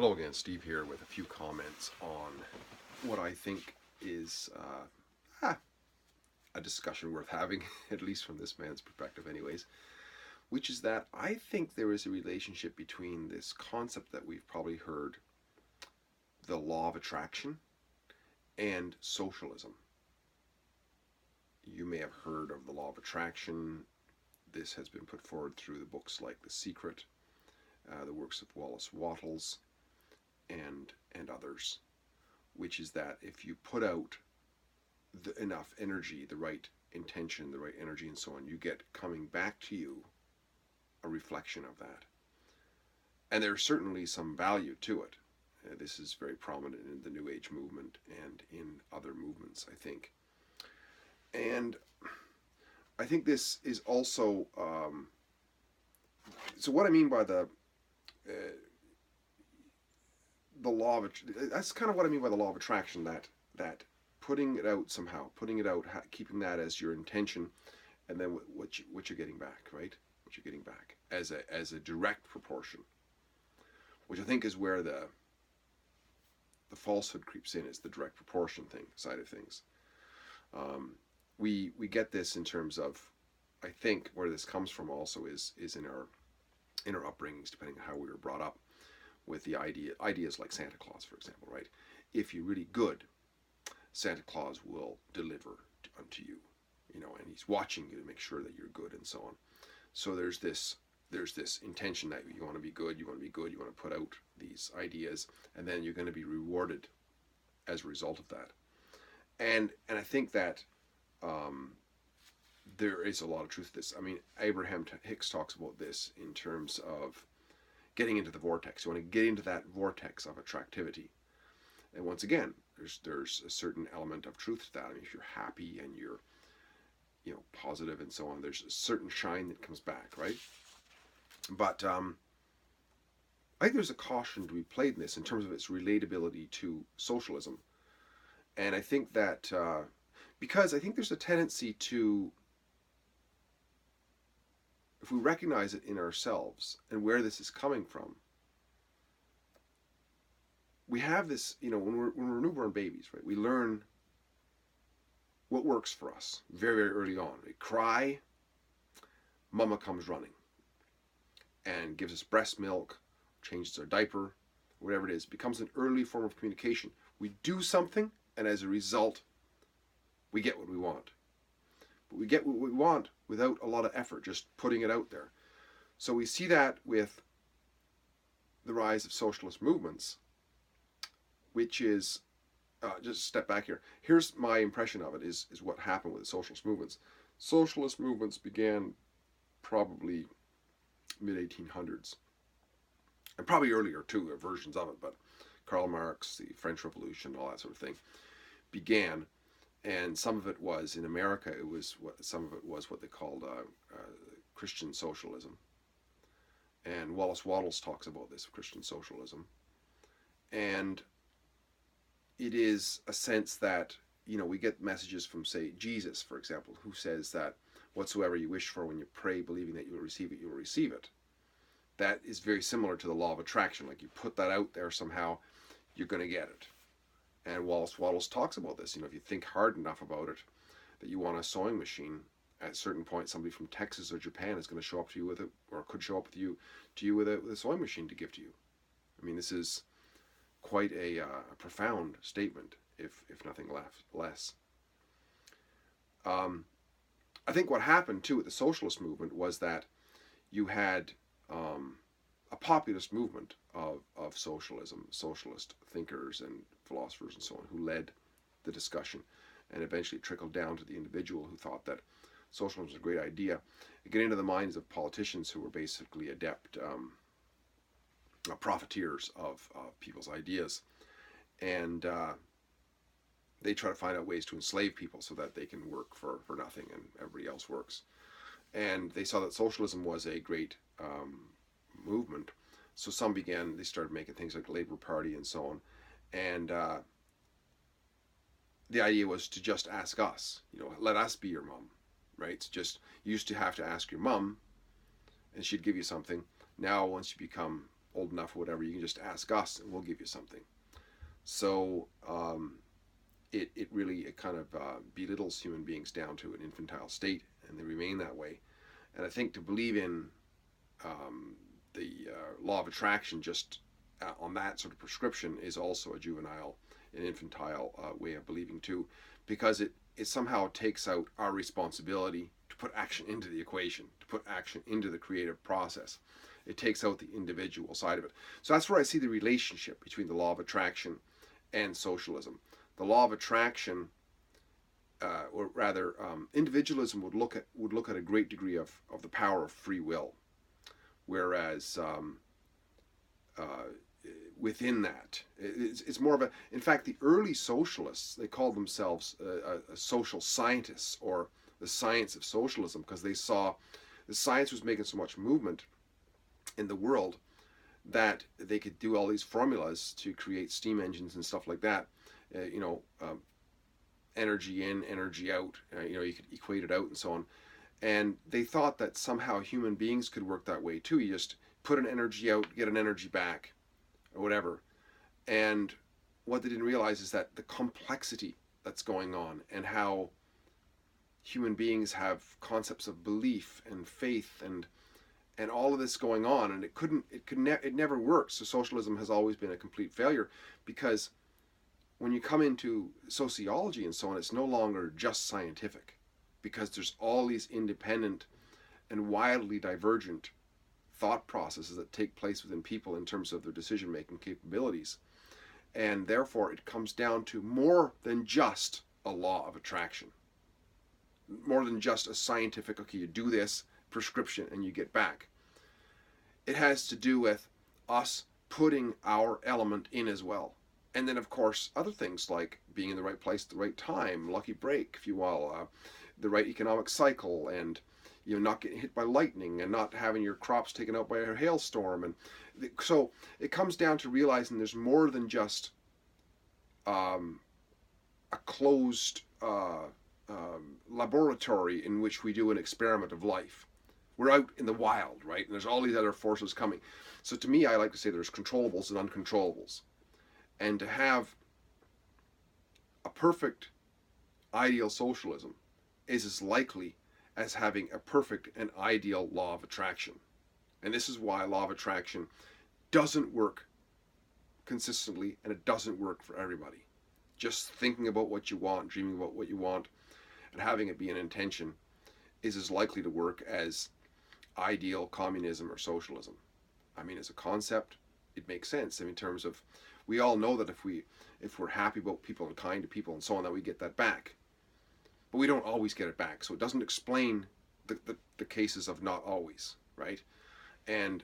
Hello again, Steve here with a few comments on what I think is a discussion worth having, at least from this man's perspective, anyways, which is that I think there is a relationship between this concept that we've probably heard, the law of attraction, and socialism. You may have heard of the law of attraction. This has been put forward through the books like The Secret, the works of Wallace Wattles, and others, which is that if you put out enough energy, the right intention, the right energy, and so on, you get coming back to you a reflection of that. And there's certainly some value to it. This is very prominent in the New Age movement and in other movements, I think. And I think this is also so what I mean by the law of, that's kind of what I mean by the law of attraction, that putting it out somehow, putting it out, keeping that as your intention, and then what you're getting back, right? What you're getting back as a direct proportion, which I think is where the falsehood creeps in, is the direct proportion side of things. We get this in terms of, I think where this comes from also is in our upbringings, depending on how we were brought up, with the ideas like Santa Claus, for example, right? If you're really good, Santa Claus will deliver unto you, and he's watching you to make sure that you're good, and so on. So there's this intention that you want to be good, you want to put out these ideas, and then you're going to be rewarded as a result of that. And I think that there is a lot of truth to this. I mean, Abraham Hicks talks about this in terms of getting into the vortex. You want to get into that vortex of attractivity. And once again, there's a certain element of truth to that. I mean, if you're happy and you're positive and so on, there's a certain shine that comes back, right? But I think there's a caution to be played in this in terms of its relatability to socialism. And I think that because I think there's a tendency to, if we recognize it in ourselves and where this is coming from, we have this, when we're newborn babies, right? We learn what works for us very, very early on. We cry, mama comes running and gives us breast milk, changes our diaper, whatever it is, becomes an early form of communication. We do something, and as a result, we get what we want. But we get what we want without a lot of effort, just putting it out there. So we see that with the rise of socialist movements, which is, just step back here. Here's my impression of it, is what happened with the socialist movements. Socialist movements began probably mid-1800s, and probably earlier too, versions of it, but Karl Marx, the French Revolution, all that sort of thing, began. And some of it was, in America, some of it was what they called Christian socialism. And Wallace Wattles talks about this, Christian socialism. And it is a sense that, we get messages from, say, Jesus, for example, who says that whatsoever you wish for when you pray, believing that you will receive it, you will receive it. That is very similar to the law of attraction. Like, you put that out there somehow, you're going to get it. And Wallace Wattles talks about this. If you think hard enough about it, that you want a sewing machine, at a certain point, somebody from Texas or Japan is going to show up to you with it, or could show up to you with a sewing machine to give to you. I mean, this is quite a profound statement, if nothing less. I think what happened too with the socialist movement was that you had a populist movement of socialism, socialist thinkers and philosophers and so on, who led the discussion, and eventually trickled down to the individual who thought that socialism was a great idea. You get into the minds of politicians who were basically adept profiteers of people's ideas, and they try to find out ways to enslave people so that they can work for nothing and everybody else works. And they saw that socialism was a great movement, so they started making things like the Labour Party and so on. And the idea was to just ask us, let us be your mom, right? It's just, you used to have to ask your mom and she'd give you something. Now, once you become old enough, or whatever, you can just ask us and we'll give you something. So it really kind of belittles human beings down to an infantile state, and they remain that way. And I think to believe in the law of attraction just on that sort of prescription is also a juvenile and infantile way of believing too, because it somehow takes out our responsibility to put action into the equation, to put action into the creative process. It takes out the individual side of it. So that's where I see the relationship between the law of attraction and socialism. The law of attraction, or rather, individualism would look at a great degree of the power of free will, whereas within that, it's more of a. In fact, the early socialists, they called themselves social scientists, or the science of socialism, because they saw the science was making so much movement in the world that they could do all these formulas to create steam engines and stuff like that. Energy in, energy out. You could equate it out and so on. And they thought that somehow human beings could work that way too. You just put an energy out, get an energy back, or whatever. And what they didn't realize is that the complexity that's going on, and how human beings have concepts of belief and faith and all of this going on, and it never works. So socialism has always been a complete failure, because when you come into sociology and so on, it's no longer just scientific, because there's all these independent and wildly divergent thought processes that take place within people in terms of their decision-making capabilities. And therefore, it comes down to more than just a law of attraction, more than just a scientific, okay, you do this prescription and you get back. It has to do with us putting our element in as well. And then, of course, other things like being in the right place at the right time, lucky break, if you will, the right economic cycle, and not getting hit by lightning, and not having your crops taken out by a hailstorm. And so it comes down to realizing there's more than just a closed laboratory in which we do an experiment of life. We're out in the wild, right? And there's all these other forces coming. So to me, I like to say there's controllables and uncontrollables. And to have a perfect ideal socialism is as likely as having a perfect and ideal law of attraction. And this is why law of attraction doesn't work consistently, and it doesn't work for everybody. Just thinking about what you want, dreaming about what you want, and having it be an intention is as likely to work as ideal communism or socialism. I mean, as a concept, it makes sense. In terms of, we all know that if we're happy about people and kind to people and so on, that we get that back. But we don't always get it back. So it doesn't explain the cases of not always, right? And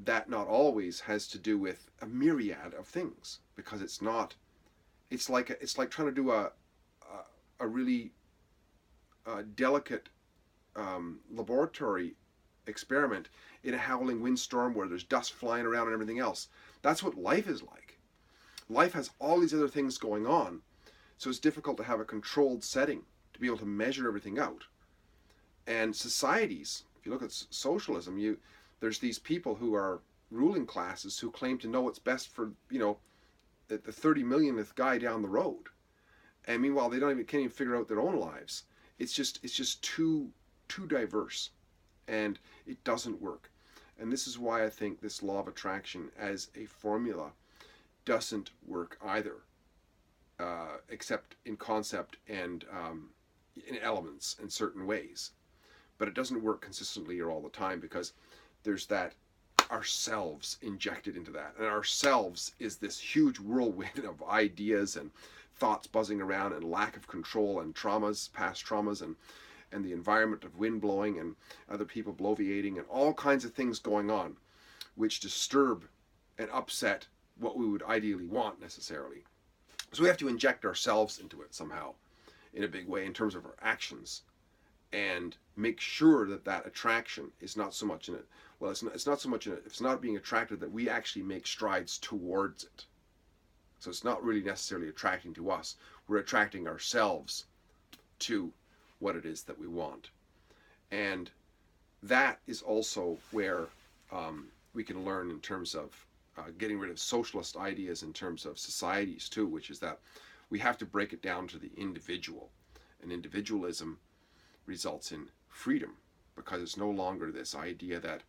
that not always has to do with a myriad of things, because it's like trying to do a really delicate laboratory experiment in a howling windstorm where there's dust flying around and everything else. That's what life is like. Life has all these other things going on, so it's difficult to have a controlled setting to be able to measure everything out. And societies, if you look at socialism, there's these people who are ruling classes who claim to know what's best for the 30 millionth guy down the road, and meanwhile they can't even figure out their own lives. It's just too diverse, and it doesn't work. And this is why I think this law of attraction as a formula doesn't work either, except in concept and in elements in certain ways. But it doesn't work consistently or all the time, because there's that ourselves injected into that. And ourselves is this huge whirlwind of ideas and thoughts buzzing around, and lack of control, and traumas, past traumas, and the environment of wind blowing and other people bloviating and all kinds of things going on, which disturb and upset what we would ideally want necessarily. So we have to inject ourselves into it somehow in a big way in terms of our actions, and make sure that attraction is not so much in it. Well, it's not so much in it. It's not being attracted, that we actually make strides towards it. So it's not really necessarily attracting to us. We're attracting ourselves to what it is that we want. And that is also where we can learn in terms of getting rid of socialist ideas in terms of societies too, which is that we have to break it down to the individual. And individualism results in freedom, because it's no longer this idea that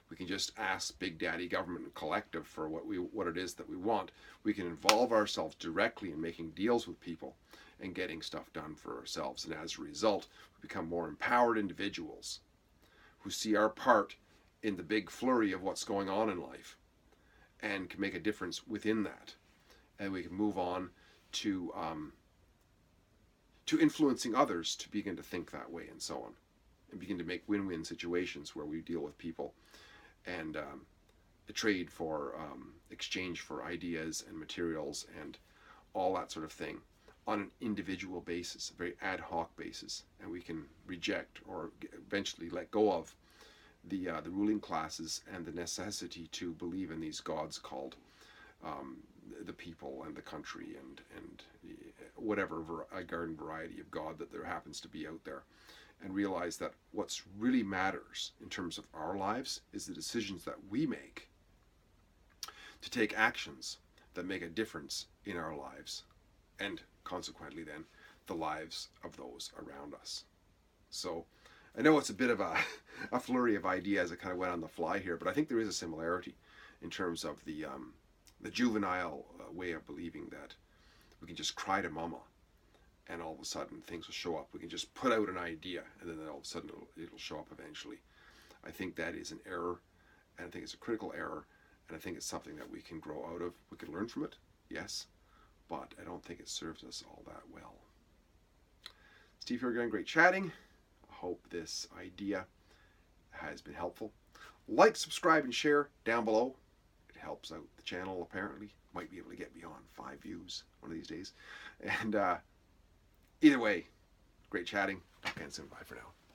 we can just ask Big Daddy government and collective for what it is that we want. We can involve ourselves directly in making deals with people and getting stuff done for ourselves. And as a result, we become more empowered individuals who see our part in the big flurry of what's going on in life and can make a difference within that. And we can move on to influencing others to begin to think that way and so on, and begin to make win-win situations where we deal with people and trade for exchange for ideas and materials and all that sort of thing on an individual basis, a very ad hoc basis, and we can reject or eventually let go of the ruling classes and the necessity to believe in these gods called the people and the country and whatever a garden variety of God that there happens to be out there, and realize that what's really matters in terms of our lives is the decisions that we make to take actions that make a difference in our lives, and consequently then the lives of those around us. So I know it's a bit of a flurry of ideas that kind of went on the fly here, but I think there is a similarity in terms of the juvenile way of believing that we can just cry to mama and all of a sudden things will show up. We can just put out an idea and then all of a sudden it'll show up eventually. I think that is an error, and I think it's a critical error, and I think it's something that we can grow out of. We can learn from it, yes, but I don't think it serves us all that well. Steve here again, great chatting. I hope this idea has been helpful. Like, subscribe, and share down below. It helps out the channel, apparently. Might be able to get beyond 5 views one of these days. And either way, great chatting. Talk again soon. Bye for now.